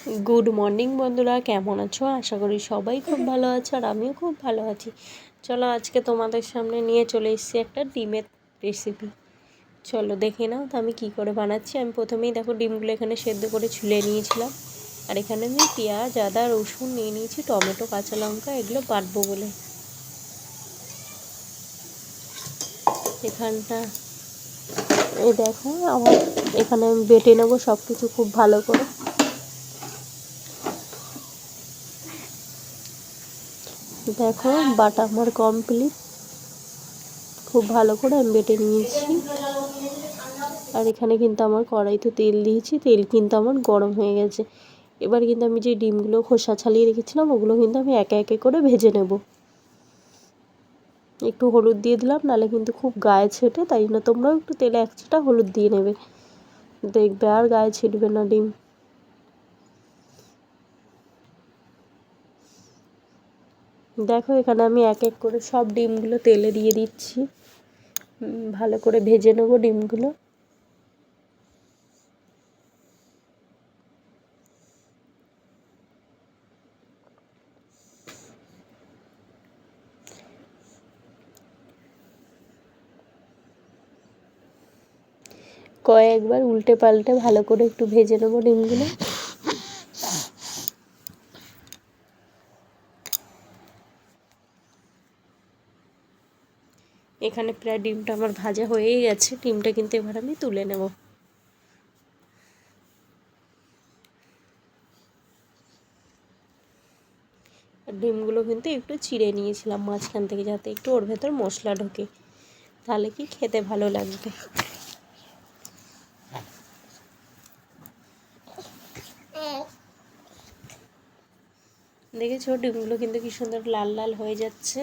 Good morning বন্ধুরা, কেমন আছো? আশা করি সবাই খুব ভালো আছো আর আমিও খুব ভালো আছি। চলো আজকে তোমাদের সামনে নিয়ে চলে এসেছি একটা ডিমের রেসিপি। চলো দেখে নাও তো আমি কী করে বানাচ্ছি। আমি প্রথমেই দেখো ডিমগুলো এখানে সেদ্ধ করে ছুলে নিয়েছিলাম, আর এখানে আমি পেঁয়াজ, আদা, রসুন নিয়ে নিয়েছি, টমেটো, কাঁচা লঙ্কা, এগুলো বাটবো বলে। এখানটা এই দেখো আমার এখানে আমি বেটে নেবো সব কিছু খুব ভালো করে। দেখো বাটা আমার কমপ্লিট, খুব ভালো করে আমি বেটে নিয়েছি। আর এখানে কিন্তু আমার কড়াইতে তেল দিয়েছি, তেল কিন্তু আমার গরম হয়ে গেছে। এবার কিন্তু আমি যে ডিমগুলো খোসা ছাড়িয়ে রেখেছিলাম ওগুলো কিন্তু আমি একে একে করে ভেজে নেব। একটু হলুদ দিয়ে দিলাম, নাহলে কিন্তু খুব গায়ে ছেটে, তাই জন্য তোমরাও একটু তেলে এক চিটা হলুদ দিয়ে নেবে, দেখবে আর গায়ে ছিটবে না ডিম। দেখো এখানে আমি এক এক করে সব ডিমগুলো তেলে দিয়ে দিচ্ছি, ভালো করে ভেজে নেব ডিমগুলো। কয়েকবার উল্টে পাল্টে ভালো করে একটু ভেজে নেব ডিমগুলো। এখানে প্রায় ডিমটা আমার ভাজা হয়েই গেছে, ডিমটা কিন্তু এবার আমি তুলে নেব। ডিমগুলো কিন্তু একটু চিড়ে নিয়েছিলাম মাঝখান থেকে, যাতে একটু ওর ভেতর মশলা ঢোকে, তাহলে কি খেতে ভালো লাগবে। দেখেছো ডিমগুলো কিন্তু কি সুন্দর লাল লাল হয়ে যাচ্ছে।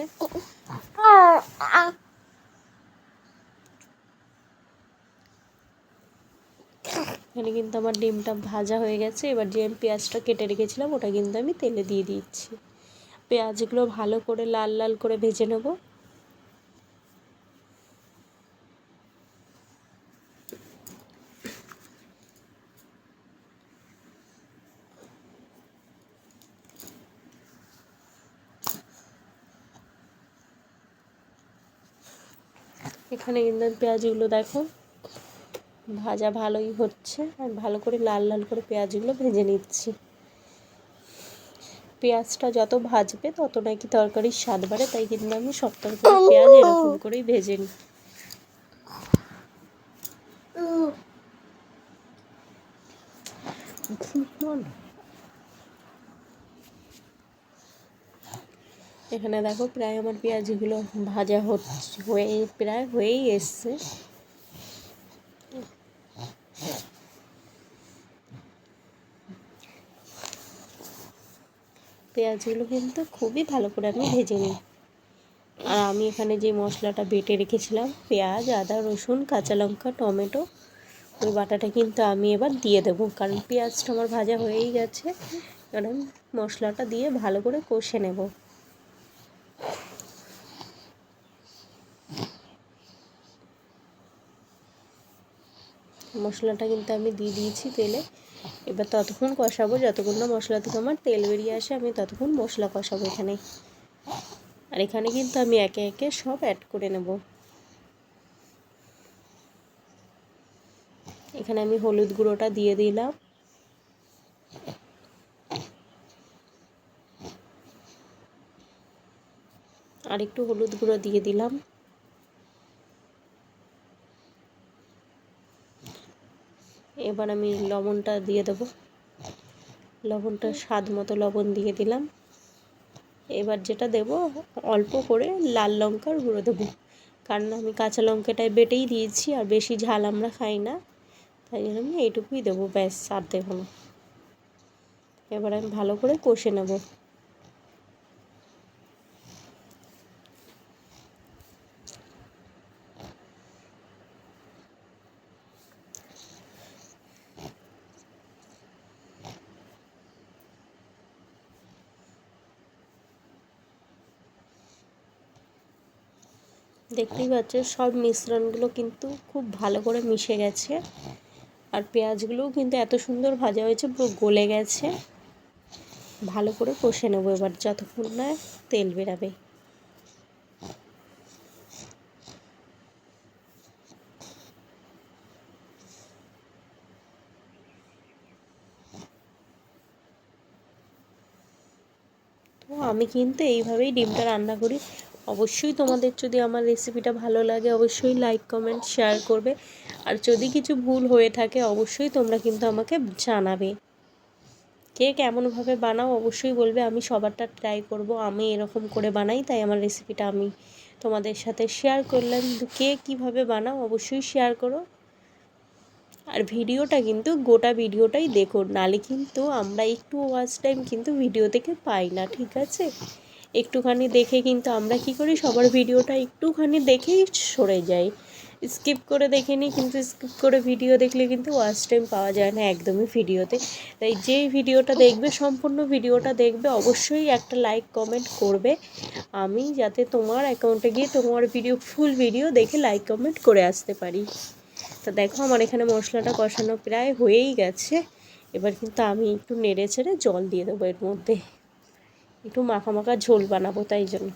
এখানে কিন্তু আমার ডিমটা ভাজা হয়ে গেছে। এবার যে আমি পেঁয়াজটা কেটে রেখেছিলাম ওটা কিন্তু আমি তেলে দিয়ে দিচ্ছি। পেঁয়াজগুলো ভালো করে লাল লাল করে ভেজে নেব। এখানে কিন্তু পেঁয়াজগুলো দেখো ভাজা ভালোই হচ্ছে, আর ভালো করে লাল লাল করে পেঁয়াজগুলো ভেজে নিচ্ছি। পেঁয়াজটা যত ভাজবে তত নাকি তরকারির স্বাদ বাড়ে, তাই কিন্তু আমি সব তরকারি পেঁয়াজ এরকম করেই ভেজে নিই। এখানে দেখো প্রায় আমার পেঁয়াজগুলো ভাজা প্রায় হয়েই এসছে। পেঁয়াজগুলো কিন্তু খুবই ভালো করে আমি ভেজে নিই। আর আমি এখানে যে মশলাটা বেটে রেখেছিলাম, পেঁয়াজ, আদা, রসুন, কাঁচা লঙ্কা, টমেটো, ওই বাটাটা কিন্তু আমি এবার দিয়ে দেবো, কারণ পেঁয়াজটা আমার ভাজা হয়েই গেছে। এবার আমি মশলাটা দিয়ে ভালো করে কষে নেব। মশলাটা কিন্তু আমি দিয়ে দিয়েছি তেলে। এবার ততক্ষণ কষাবো যতক্ষণ না মশলা থেকে আমার তেল বেরিয়ে আসে, আমি ততক্ষণ মশলা কষাবো এখানে। আর এখানে কিন্তু আমি একে একে সব অ্যাড করে নেব। এখানে আমি হলুদ গুঁড়োটা দিয়ে দিলাম, আর একটু হলুদ গুঁড়ো দিয়ে দিলাম। এবার আমি লবণটা দিয়ে দেবো, লবণটা স্বাদ মতো লবণ দিয়ে দিলাম। এবার যেটা দেব অল্প করে লাল লঙ্কার গুঁড়ো দেবো, কারণ আমি কাঁচা লঙ্কাটায় বেটেই দিয়েছি, আর বেশি ঝাল আমরা খাই না, তাই জন্য আমি এইটুকুই দেবো, ব্যাস আর দেবো না। এবার আমি ভালো করে কষে নেব। দেখতেই পাচ্ছ সব মিশ্রণগুলো কিন্তু খুব ভালো করে মিশে গেছে, আর পেঁয়াজগুলোও কিন্তু এত সুন্দর ভাজা হয়েছে, পুরো গলে গেছে। ভালো করে কষে নেবো এবার যতক্ষণ না তেল বেরাবে। তো আমি কিন্তু এইভাবেই ডিমটা রান্না করি। অবশ্যই তোমাদের যদি আমার রেসিপিটা ভালো লাগে অবশ্যই লাইক কমেন্ট শেয়ার করবে, আর যদি কিছু ভুল হয়ে থাকে অবশ্যই তোমরা কিন্তু আমাকে জানাবে। কে কেমনভাবে বানাও অবশ্যই বলবে, আমি সবারটা ট্রাই করব। আমি এরকম করে বানাই তাই আমার রেসিপিটা আমি তোমাদের সাথে শেয়ার করলাম। কিন্তু কে কীভাবে বানাও অবশ্যই শেয়ার করো, আর ভিডিওটা কিন্তু গোটা ভিডিওটাই দেখো, নালে কিন্তু আমরা একটু ওয়াচ টাইম কিন্তু ভিডিও থেকে পাই না, ঠিক আছে? একটুখানি দেখে কিন্তু আমরা কি করি, সবার ভিডিওটা একটুখানি দেখেই সরে যাই, স্কিপ করে দেখে নিই। কিন্তু স্কিপ করে ভিডিও দেখলে কিন্তু ওয়াচ টাইম পাওয়া যায় না একদমই ভিডিওতে। তাই যেই ভিডিওটা দেখবে সম্পূর্ণ ভিডিওটা দেখবে, অবশ্যই একটা লাইক কমেন্ট করবে, আমি যাতে তোমার অ্যাকাউন্টে গিয়ে তোমার ভিডিও ফুল ভিডিও দেখে লাইক কমেন্ট করে আসতে পারি। তো দেখো আমার এখানে মশলাটা কষানো প্রায় হয়েই গেছে। এবার কিন্তু আমি একটু নেড়ে চেড়ে জল দিয়ে দেবো এর মধ্যে, একটু মাখা মাখা ঝোল বানাবো তাই জন্য।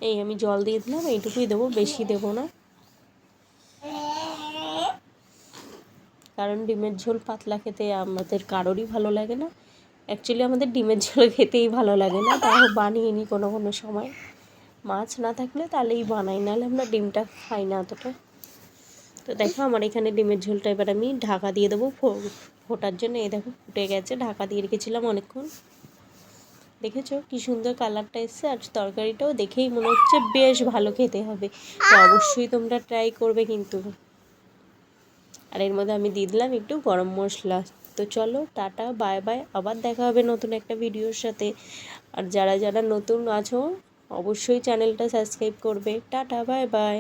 এই আমি জল দিয়ে দিলাম, এইটুকুই দেবো, বেশি দেবো না, কারণ ডিমের ঝোল পাতলা খেতে আমাদের কারোরই ভালো লাগে না। অ্যাকচুয়ালি আমাদের ডিমের ঝোল খেতেই ভালো লাগে না, তাও বানিয়ে নিই কোনো কোনো সময়। মাছ না থাকলে তাহলেই বানাই, নাহলে আমরা ডিমটা খাই না অতটা। তো দেখো আমার এখানে ডিমের ঝোলটা এবার আমি ঢাকা দিয়ে দেবো ফোটার জন্য। এই দেখো ফুটে গেছে, ঢাকা দিয়ে রেখেছিলাম অনেকক্ষণ। দেখেছো কি সুন্দর কালারটা এসছে, আর তরকারিটাও দেখেই মনে হচ্ছে বেশ ভালো খেতে হবে। তো অবশ্যই তোমরা ট্রাই করবে কিন্তু। আর এর মধ্যে আমি দিয়ে দিলাম একটু গরম মশলা। তো চলো টাটা বাই বাই, আবার দেখা হবে নতুন একটা ভিডিওর সাথে। আর যারা যারা নতুন আছো অবশ্যই চ্যানেলটা সাবস্ক্রাইব করবে। Tata bye bye.